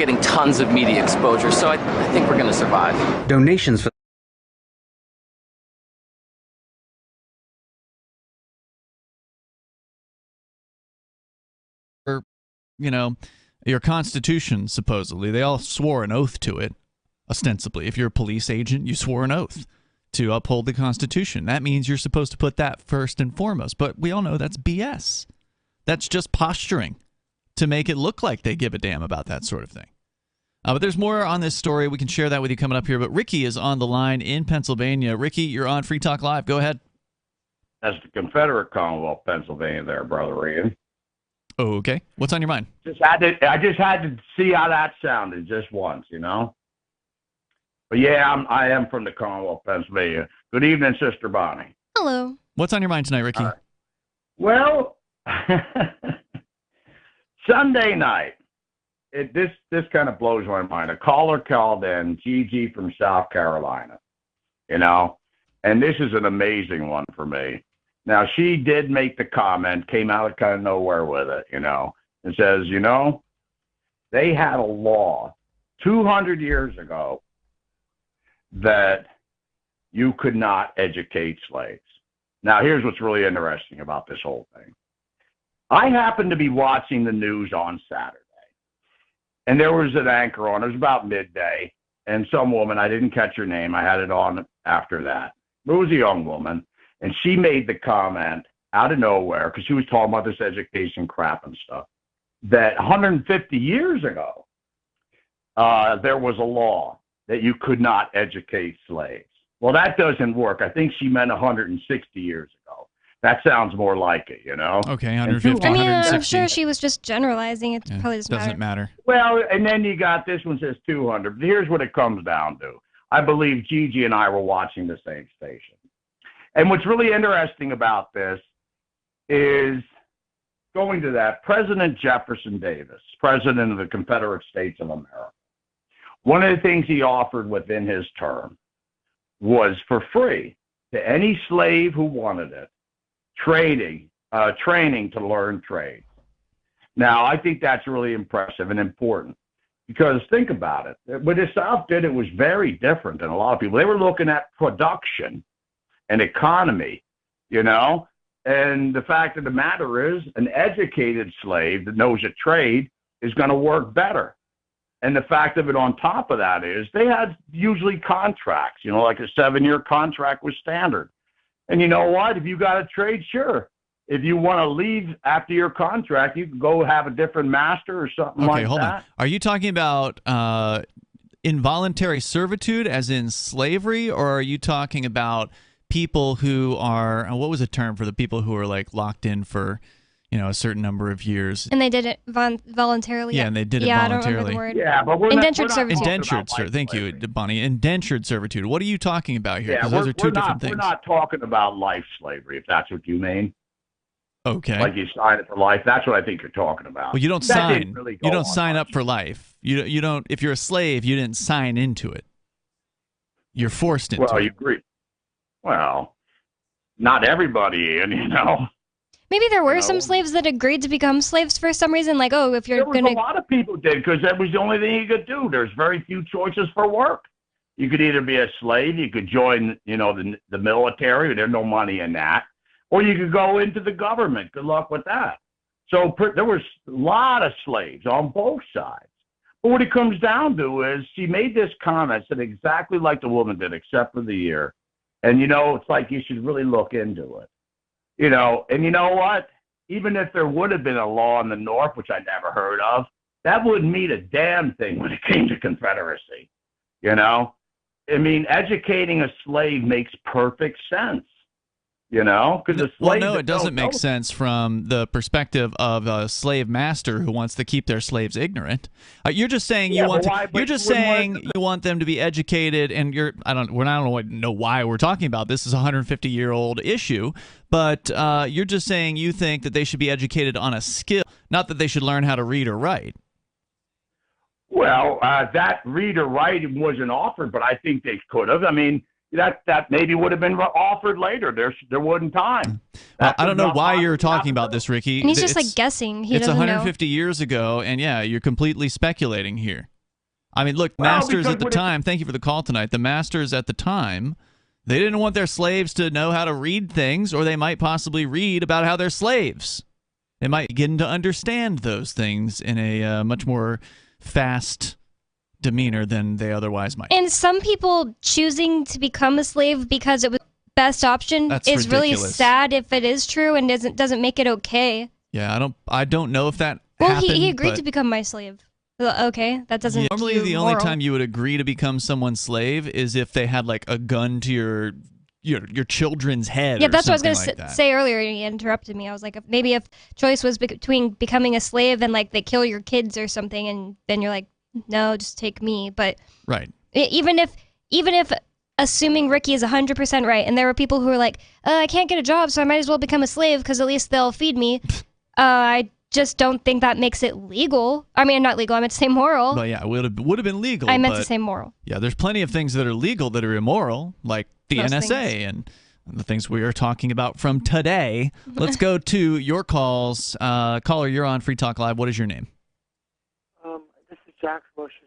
getting tons of media exposure, so I think we're going to survive. Donations for your Constitution, supposedly. They all swore an oath to it, ostensibly. If you're a police agent, you swore an oath to uphold the Constitution. That means you're supposed to put that first and foremost. But we all know that's BS. That's just posturing to make it look like they give a damn about that sort of thing. But there's more on this story. We can share that with you coming up here. But Ricky is on the line in Pennsylvania. Ricky, you're on Free Talk Live. Go ahead. That's the Confederate Commonwealth, Pennsylvania there, Brother Ian. Okay. What's on your mind? I just had to see how that sounded just once, But yeah, I am from the Commonwealth, Pennsylvania. Good evening, Sister Bonnie. Hello. What's on your mind tonight, Ricky? Well, Sunday night, this kind of blows my mind. A caller called in, Gigi from South Carolina, and this is an amazing one for me. Now, she did make the comment, came out of kind of nowhere with it, and says, they had a law 200 years ago that you could not educate slaves. Now, here's what's really interesting about this whole thing. I happened to be watching the news on Saturday, and there was an anchor on. It was about midday, and some woman, I didn't catch her name. I had it on after that. It was a young woman. And she made the comment out of nowhere, because she was talking about this education crap and stuff, that 150 years ago, there was a law that you could not educate slaves. Well, that doesn't work. I think she meant 160 years ago. That sounds more like it, Okay, 150, I mean, 160. I'm sure she was just generalizing. It probably doesn't matter. Well, and then you got this one says 200. But here's what it comes down to. I believe Gigi and I were watching the same station. And what's really interesting about this is going to that, President Jefferson Davis, President of the Confederate States of America, one of the things he offered within his term was for free to any slave who wanted it, training to learn trade. Now, I think that's really impressive and important, because think about it. What the South did, it was very different than a lot of people. They were looking at production and economy, and the fact of the matter is an educated slave that knows a trade is going to work better. And the fact of it on top of that is they had usually contracts, like a 7-year contract was standard. And you know what? If you got a trade, sure. If you want to leave after your contract, you can go have a different master or something like that. Okay, hold on. Are you talking about involuntary servitude as in slavery, or are you talking about people who are, what was the term for the people who are like locked in for, a certain number of years? And they did it voluntarily. Yeah, and they did it voluntarily. Yeah, I don't remember the word. Yeah, but we're indentured servitude. Indentured servitude. Thank you, Bonnie. Indentured servitude. What are you talking about here? Because those are two different things. We're not talking about life slavery, if that's what you mean. Okay. Like you sign it for life. That's what I think you're talking about. Well, you don't sign. You don't sign up for life. You don't. If you're a slave, you didn't sign into it. You're forced into it. Well, you agree. Well, not everybody, Maybe there were some slaves that agreed to become slaves for some reason, like, if you're going to... A lot of people did, because that was the only thing you could do. There's very few choices for work. You could either be a slave, you could join, the military, there's no money in that, or you could go into the government. Good luck with that. So there was a lot of slaves on both sides. But what it comes down to is she made this comment, said exactly like the woman did, except for the year. And, it's like you should really look into it. And you know what? Even if there would have been a law in the North, which I never heard of, that wouldn't mean a damn thing when it came to Confederacy. I mean, educating a slave makes perfect sense. Because well, no, it doesn't make sense from the perspective of a slave master who wants to keep their slaves ignorant. You're just saying you want them to be educated, and I don't know why we're talking about this. Is a 150-year-old issue, but you're just saying you think that they should be educated on a skill, not that they should learn how to read or write. Well, that read or write wasn't offered, but I think they could have. I mean, that maybe would have been offered later. There wasn't time. Well, I don't know why you're talking about this, Ricky. And he's just like guessing. He it's doesn't 150 years ago, and yeah, you're completely speculating here. I mean, look, masters at the time, thank you for the call tonight. The masters at the time, they didn't want their slaves to know how to read things, or they might possibly read about how they're slaves. They might begin to understand those things in a much more fast demeanor than they otherwise might. And some people choosing to become a slave because it was the best option is ridiculous. Really sad if it is true and doesn't make it okay. Yeah, I don't know if that Well, happened, he agreed to become my slave. Okay, that doesn't. Normally, the only time you would agree to become someone's slave is if they had like a gun to your children's head. Yeah, that's what I was going to say earlier. He interrupted me. I was like, maybe if choice was between becoming a slave and like they kill your kids or something, and then you're like, no, just take me. But right, even if assuming Ricky is 100% right, and there were people who were like, I can't get a job, so I might as well become a slave because at least they'll feed me. I just don't think that makes it legal. I mean, not legal. I meant to say moral. Well, yeah, it would have been legal. I meant to say moral. Yeah, there's plenty of things that are legal that are immoral, like the Those NSA things. and the things we are talking about from today. Let's go to your calls. Caller, you're on Free Talk Live. What is your name? This is Jack from Ocean